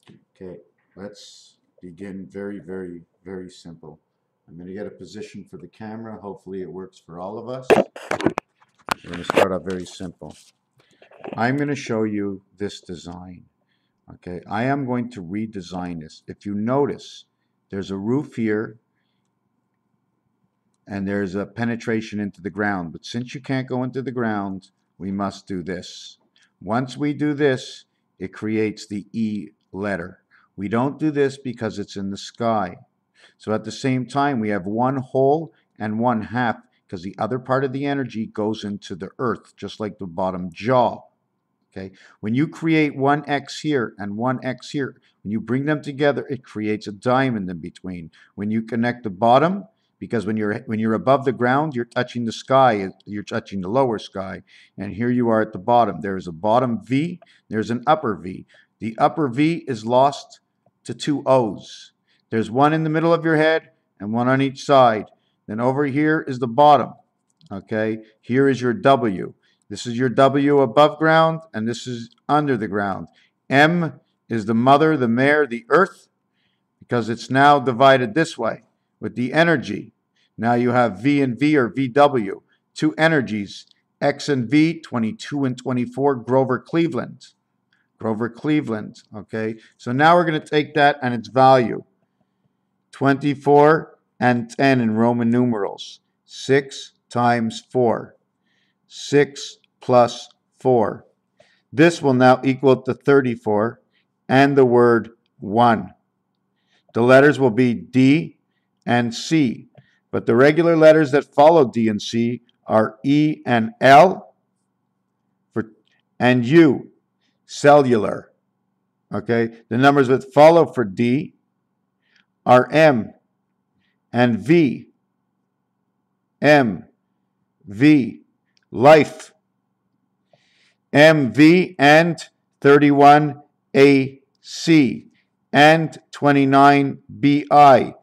Okay, let's begin very simple. I'm going to get a position for the camera. Hopefully it works for all of us. We're going to start out very simple. I'm going to show you this design. Okay, I am going to redesign this. If you notice, there's a roof here and there's a penetration into the ground. But since you can't go into the ground, we must do this. Once we do this, it creates the E letter. We don't do this because it's in the sky. So at the same time, we have one whole and one half because the other part of the energy goes into the earth, just like the bottom jaw. Okay, when you create one X here and one X here, when you bring them together, it creates a diamond in between. When you connect the bottom, because when you're above the ground, you're touching the sky, you're touching the lower sky, and here you are at the bottom. There's a bottom V, there's an upper V. The upper V is lost to two O's. There's one in the middle of your head and one on each side. Then over here is the bottom. Okay, here is your W. This is your W above ground, and this is under the ground. M is the mother, the mare, the earth, because it's now divided this way with the energy. Now you have V and V or VW, two energies, X and V, 22 and 24, Grover Cleveland. Grover Cleveland, okay? So now we're going to take that and its value. 24 and 10 in Roman numerals. 6 times 4. 6 plus 4. This will now equal to 34 and the word 1. The letters will be D and C, but the regular letters that follow D and C are E and L and U, cellular. Okay, the numbers that follow for D are M and V, M, V, life, MV and 31 AC and 29 BI.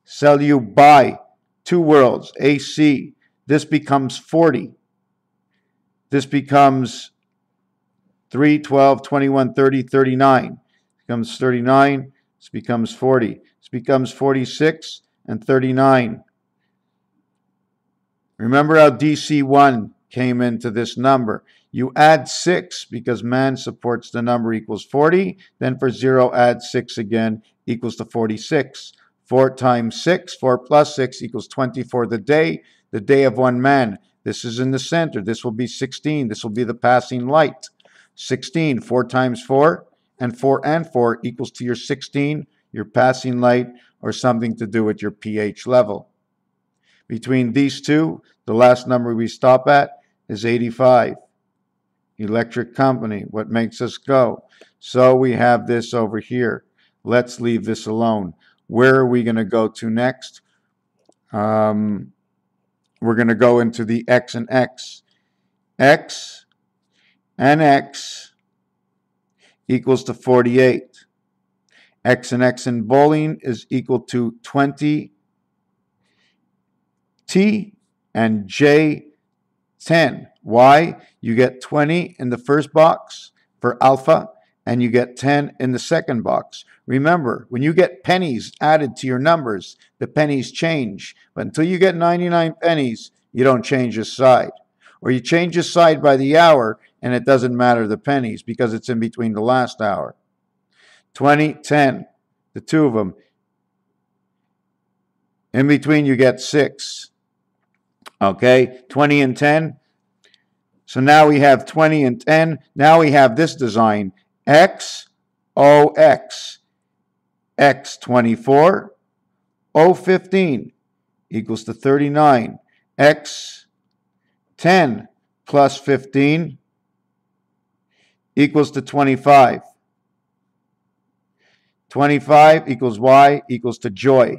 Cellubi, two worlds, AC. This becomes 40. This becomes 3, 12, 21, 30, 39. This becomes 39. This becomes 40. This becomes 46 and 39. Remember how DC1 came into this number. You add 6 because man supports the number equals 40. Then for 0, add 6 again equals to 46. 4 times 6, 4 plus 6 equals 24 the day of one man. This is in the center. This will be 16. This will be the passing light. 16, 4 times 4, and 4 equals to your 16, your passing light, or something to do with your pH level. Between these two, the last number we stop at is 85. Electric company, what makes us go? So we have this over here. Let's leave this alone. Where are we going to go to next? We're going to go into the X and X. X and X equals to 48. X and X in bowling is equal to 20. T and J 10. Why? You get 20 in the first box for alpha, and you get 10 in the second box. Remember, when you get pennies added to your numbers, the pennies change. But until you get 99 pennies, you don't change a side. Or you change a side by the hour, and it doesn't matter the pennies because it's in between the last hour. 20, 10, the two of them. In between, you get 6. Okay, 20 and 10. So now we have 20 and 10. Now we have this design. X, O, X. X 24, O 15 equals to 39. X 10 plus 15 equals to 25. 25 equals Y equals to joy.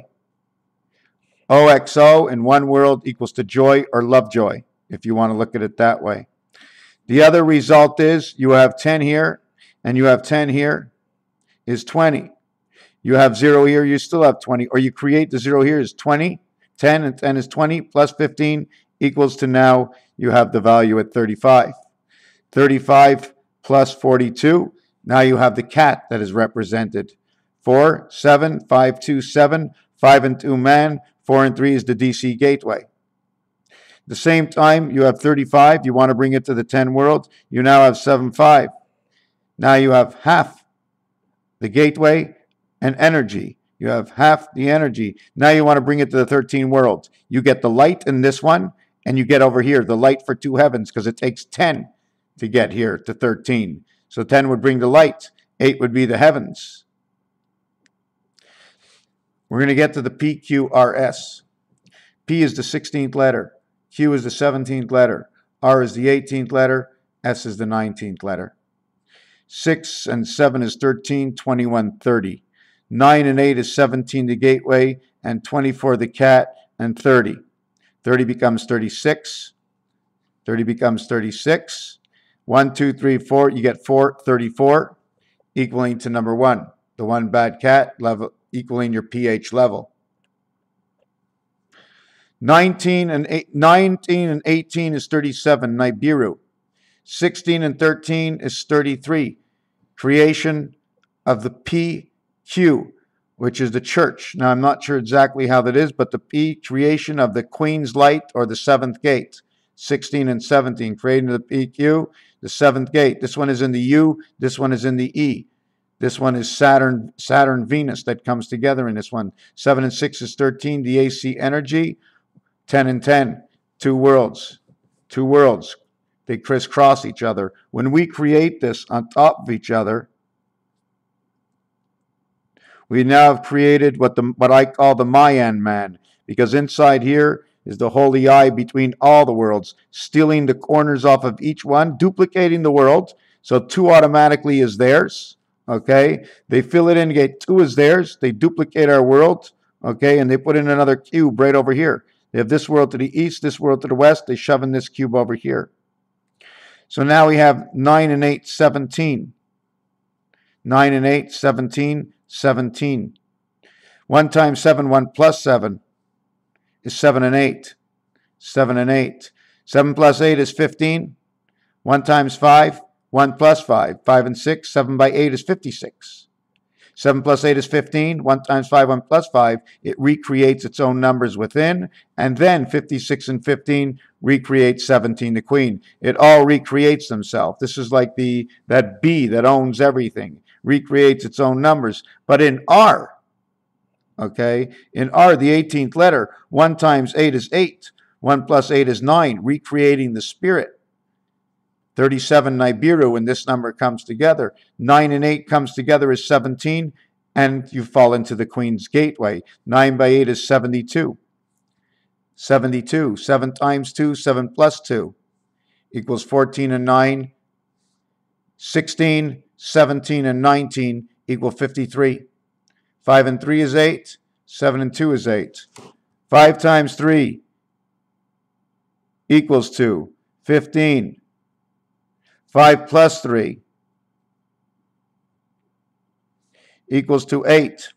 OXO in one world equals to joy or lovejoy, if you want to look at it that way. The other result is you have 10 here and you have 10 here is 20. You have 0 here, you still have 20. Or you create the 0 here is 20. 10 and 10 is 20 plus 15 equals to now you have the value at 35. 35 plus 42 Now you have the cat that is represented. 4, 7, 5, 2, 7, 5 and 2 man, 4 and 3 is the DC gateway. At the same time, you have 35. You want to bring it to the 10 world. You now have 7, 5. Now you have half the gateway and energy. You have half the energy. Now you want to bring it to the 13 world. You get the light in this one, and you get over here the light for 2 heavens, because it takes 10 to get here to 13. So 10 would bring the light. 8 would be the heavens. We're going to get to the PQRS. P is the 16th letter. Q is the 17th letter. R is the 18th letter. S is the 19th letter. 6 and 7 is 13, 21, 30. 9 and 8 is 17, the gateway, and 24, the cat, and 30. 30 becomes 36. 30 becomes 36. 1, 2, 3, 4, you get 4, 34, equaling to number 1. The one bad cat level, equaling your pH level. 19 and 18 is 37, Nibiru. 16 and 13 is 33, creation of the PQ, which is the church. Now, I'm not sure exactly how that is, but the P, creation of the Queen's Light or the 7th gate. 16 and 17, creating the PQ, the 7th gate. This one is in the U, this one is in the E. This one is Saturn, Venus that comes together in this one. 7 and 6 is 13, the AC energy. 10 and 10, 2 worlds. 2 worlds. They crisscross each other. When we create this on top of each other, we now have created what I call the Mayan man, because inside here is the holy eye between all the worlds, stealing the corners off of each one, duplicating the world, so 2 automatically is theirs, okay? They fill it in, get 2 is theirs, they duplicate our world, okay, and they put in another cube right over here. They have this world to the east, this world to the west, they shove in this cube over here. So now we have 9 and 8, 17. 9 and 8, 17, 17. 1 times 7, 1 plus 7 is 7 and 8. 7 and 8. 7 plus 8 is 15. 1 times 5, 1 plus 5. 5 and 6, 7 by 8 is 56. 7 plus 8 is 15. 1 times 5, 1 plus 5. It recreates its own numbers within. And then 56 and 15 recreates 17, the queen. It all recreates themselves. This is like that bee that owns everything. Recreates its own numbers. But in R, okay, in R, the 18th letter, 1 times 8 is 8. 1 plus 8 is 9, recreating the spirit. 37 Nibiru, when this number comes together. 9 and 8 comes together is 17, and you fall into the Queen's Gateway. 9 by 8 is 72. 72. 7 times 2, 7 plus 2 equals 14 and 9. 16, 17, and 19 equal 53. 5 and 3 is 8. 7 and 2 is 8. 5 times 3 equals 2. 15. 5 plus 3 equals to 8.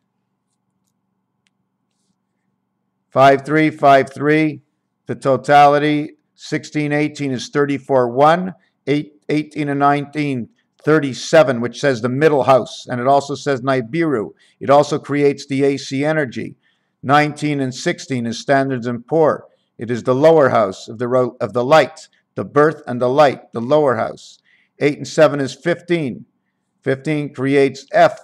5, 3, 5, 3. The totality, 16, 18 is 34, 1. 18 and 19, 37, which says the middle house. And it also says Nibiru. It also creates the AC energy. 19 and 16 is standards and poor. It is the lower house of the light, the birth and the light, the lower house. 8 and 7 is 15. 15 creates F,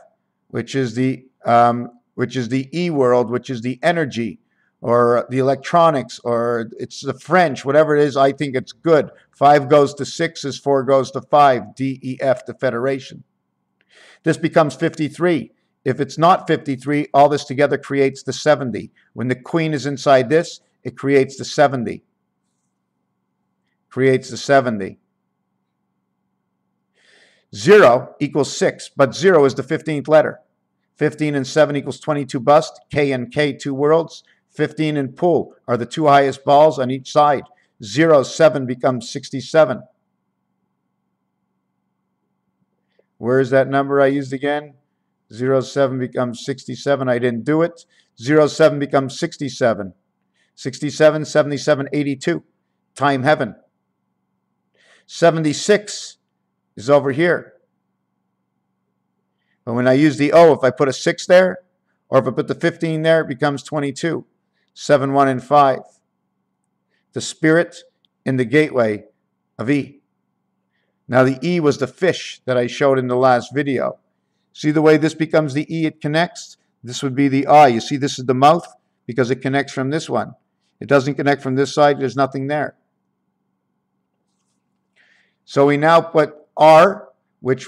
which is the E world, which is the energy, or the electronics, or it's the French, whatever it is. I think it's good. 5 goes to 6 is 4 goes to 5. D, E, F, the Federation. This becomes 53. If it's not 53, all this together creates the 70. When the queen is inside this, it creates the 70. Creates the 70. 0 equals 6, but 0 is the 15th letter. 15 and 7 equals 22 bust. K and K, 2 worlds. 15 and pull are the 2 highest balls on each side. 0, 7 becomes 67. Where is that number I used again? 0, 7 becomes 67. I didn't do it. 0, 7 becomes 67. 67, 77, 82. Time heaven. 76 is over here. But when I use the O, if I put a 6 there, or if I put the 15 there, it becomes 22. 7, 1, and 5. The spirit in the gateway of E. Now the E was the fish that I showed in the last video. See the way this becomes the E, it connects? This would be the I. You see this is the mouth because it connects from this one. It doesn't connect from this side, there's nothing there. So we now put R, which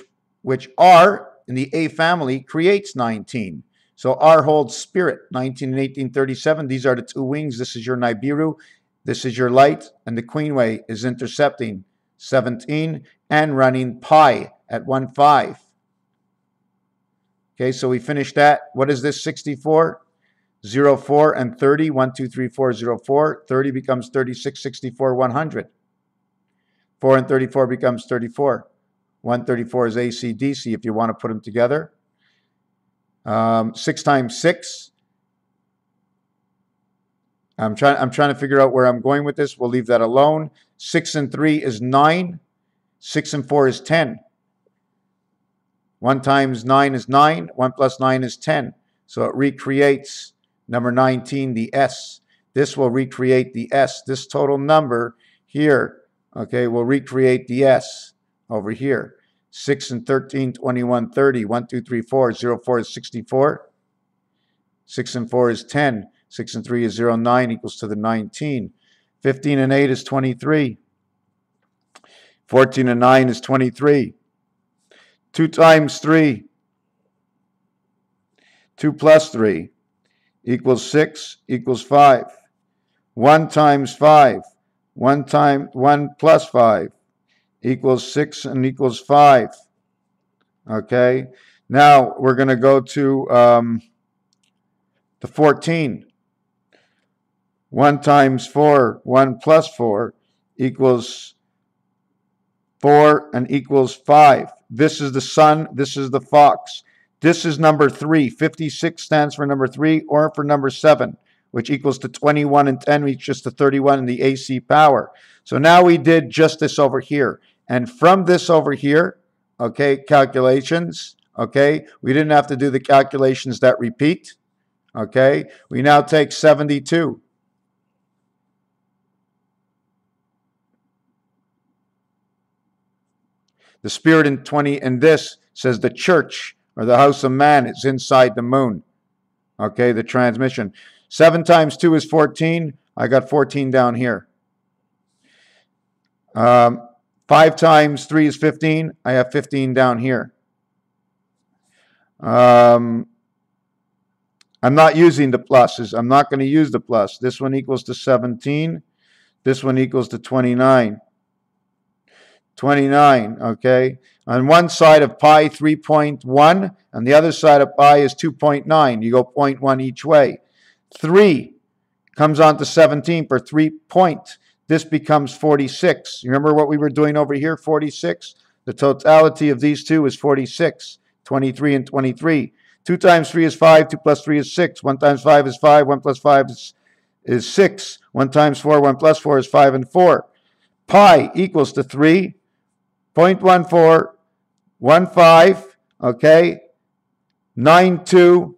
R in the A family creates 19. So R holds spirit, 19 and 1837. These are the two wings. This is your Nibiru. This is your light. And the Queenway is intercepting 17 and running pi at 1.5. Okay, so we finished that. What is this? 64, 0, 4, and 30. 1, 2, 3, 4, 0, 4. 30 becomes 36, 64, 100. 4 and 34 becomes 34. 134 is AC/DC if you want to put them together. 6 times 6. I'm trying to figure out where I'm going with this. We'll leave that alone. 6 and 3 is 9. 6 and 4 is 10. 1 times 9 is 9. 1 plus 9 is 10. So it recreates number 19, the S. This will recreate the S. This total number here, okay, will recreate the S over here. 6 and 13, 21, 30. 1, 2, 3, 4. 0, 4 is 64. 6 and 4 is 10. 6 and 3 is 0, 9 equals to the 19. 15 and 8 is 23. 14 and 9 is 23. 2 times 3. 2 plus 3 equals 6 equals 5. 1 times 5. 1 plus 5 equals 6 and equals 5. Okay. Now we're going to go to the 14. 1 times 4, 1 plus 4 equals 4 and equals 5. This is the sun. This is the fox. This is number 3. 56 stands for number 3 or for number 7, which equals to 21 and 10 reaches to 31 in the AC power. So now we did just this over here. And from this over here, okay, calculations, okay, we didn't have to do the calculations that repeat, okay. We now take 72. The spirit in 20 in this says the church or the house of man is inside the moon. Okay, the transmission. 7 times 2 is 14. I got 14 down here. 5 times 3 is 15. I have 15 down here. I'm not using the pluses. I'm not going to use the plus. This one equals to 17. This one equals to 29. 29, okay? On one side of pi, 3.1, and the other side of pi is 2.9. You go 0.1 each way. 3 comes on to 17 for 3 point. This becomes 46. You remember what we were doing over here, 46? The totality of these two is 46, 23 and 23. 2 times 3 is 5, 2 plus 3 is 6. 1 times 5 is 5, 1 plus 5 is 6. 1 times 4, 1 plus 4 is 5 and 4. Pi equals to 3.1415, okay, 92,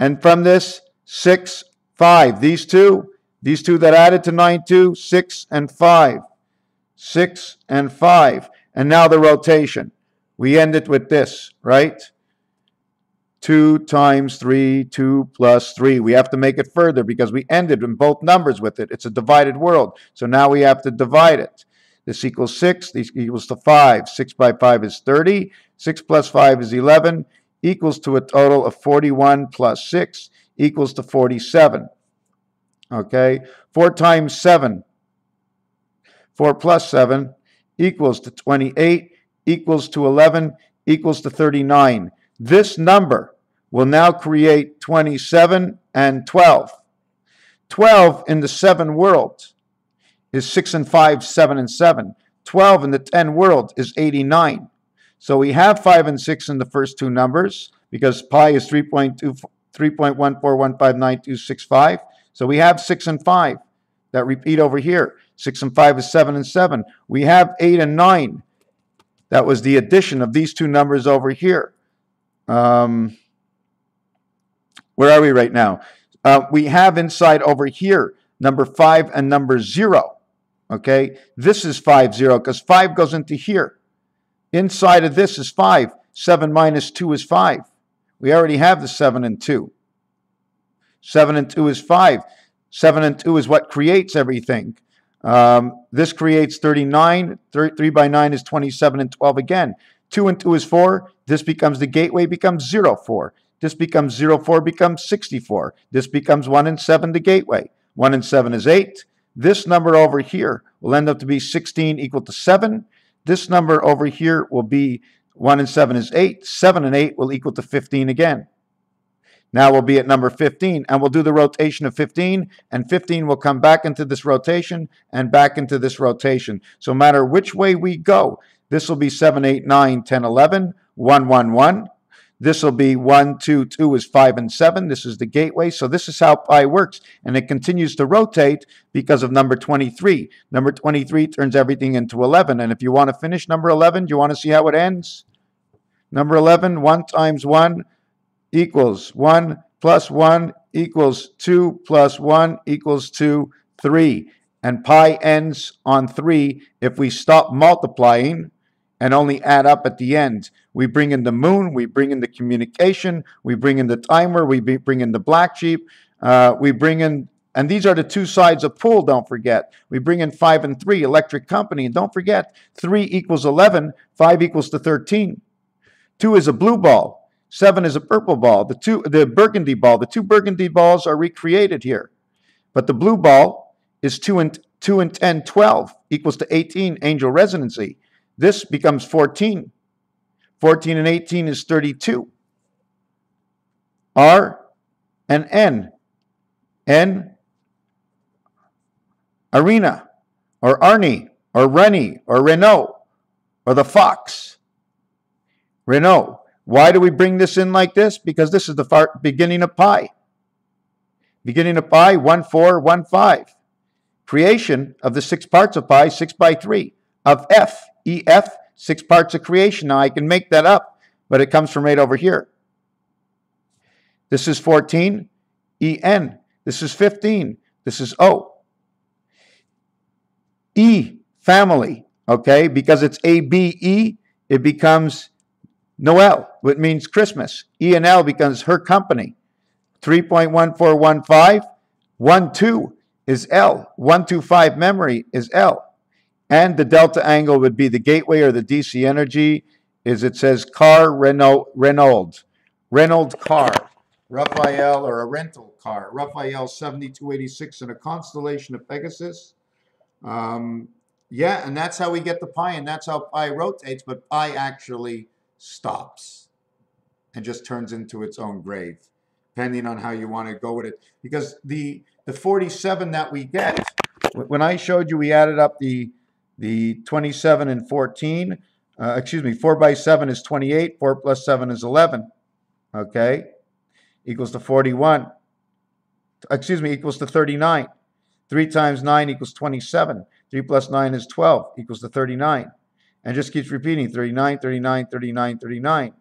and from this, 6, 5. These two that added to 92, 6 and 5. 6 and 5. And now the rotation. We end it with this, right? 2 times 3, 2 plus 3. We have to make it further because we ended in both numbers with it. It's a divided world. So now we have to divide it. This equals 6. This equals to 5. 6 by 5 is 30. 6 plus 5 is 11. Equals to a total of 41 plus 6 equals to 47. Okay. 4 times 7. 4 plus 7 equals to 28. Equals to 11. Equals to 39. This number will now create 27 and 12. 12 in the 7 world is 6 and 5, 7 and 7. 12 in the 10 world is 89. So we have 5 and 6 in the first two numbers because pi is 3.14159265. So we have 6 and 5 that repeat over here. 6 and 5 is 7 and 7. We have 8 and 9 That was the addition of these two numbers over here. Where are we right now? We have inside over here number 5 and number 0. Okay, this is 5, 0, because 5 goes into here. Inside of this is 5. 7 minus 2 is 5. We already have the 7 and 2. 7 and 2 is 5. 7 and 2 is what creates everything. This creates 39. 3 by 9 is 27 and 12 again. 2 and 2 is 4. This becomes the gateway, becomes 0, 4. This becomes 0, 4, becomes 64. This becomes 1 and 7, the gateway. 1 and 7 is 8. This number over here will end up to be 16 equal to 7. This number over here will be 1 and 7 is 8. 7 and 8 will equal to 15 again. Now we'll be at number 15, and we'll do the rotation of 15, and 15 will come back into this rotation and back into this rotation. So no matter which way we go, this will be 7, 8, 9, 10, 11, 1, 1, 1. This will be 1, 2, 2 is 5 and 7. This is the gateway. So this is how pi works. And it continues to rotate because of number 23. Number 23 turns everything into 11. And if you want to finish number 11, do you want to see how it ends? Number 11, 1 times 1 equals 1 plus 1 equals 2 plus 1 equals 2, 3. And pi ends on 3 if we stop multiplying and only add up at the end. We bring in the moon, we bring in the communication, we bring in the timer, we bring in the black sheep, we bring in, and these are the two sides of pool, don't forget. We bring in 5 and 3, electric company, and don't forget, 3 equals 11, 5 equals to 13. 2 is a blue ball, 7 is a purple ball, the burgundy ball. The two burgundy balls are recreated here. But the blue ball is 2 and 10, 12, equals to 18, angel resonancy. This becomes 14. 14 and 18 is 32. R and N. N, arena, or Arnie, or Rennie, or Renault, or the fox. Renault. Why do we bring this in like this? Because this is the beginning of pi. Beginning of pi, 1, 4, 1, 5. Creation of the 6 parts of pi, 6 by 3. Of F, EF, 6 parts of creation. Now I can make that up, but it comes from right over here. This is 14, EN. This is 15. This is O. E, family, okay? Because it's ABE, it becomes Noel, which means Christmas. E and L becomes her company. 3.1415, 1, 2 is L. 125 memory is L. And the delta angle would be the gateway or the DC energy, is it says car Renault car, Raphael, or a rental car, Raphael 7286 in a constellation of Pegasus. Yeah, and that's how we get the pi, and that's how pi rotates, but pi actually stops and just turns into its own grave, depending on how you want to go with it. Because the 47 that we get, when I showed you we added up the 27 and 14, 4 by 7 is 28, 4 plus 7 is 11, okay, equals to 41, equals to 39. 3 times 9 equals 27. 3 plus 9 is 12, equals to 39. And just keeps repeating, 39, 39, 39, 39.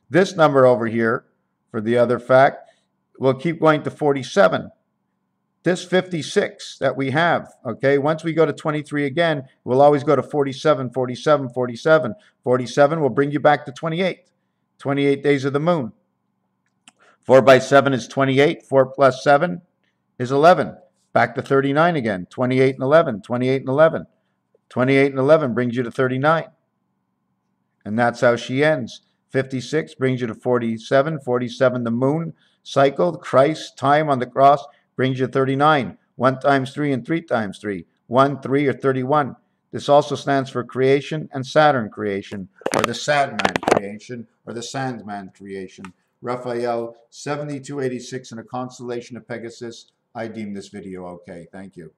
This number over here, for the other fact, will keep going to 47. This 56 that we have, okay, once we go to 23 again, we'll always go to 47, 47, 47. 47 will bring you back to 28. 28 days of the moon. 4 by 7 is 28. 4 plus 7 is 11. Back to 39 again. 28 and 11. 28 and 11. 28 and 11 brings you to 39. And that's how she ends. 56 brings you to 47. 47, the moon cycle. Christ, time on the cross, brings you 39. 1 times 3 and 3 times 3. 1, 3, or 31. This also stands for creation and Saturn creation, or the Sadman creation, or the Sandman creation. Raphael 7286 in a constellation of Pegasus. I deem this video okay. Thank you.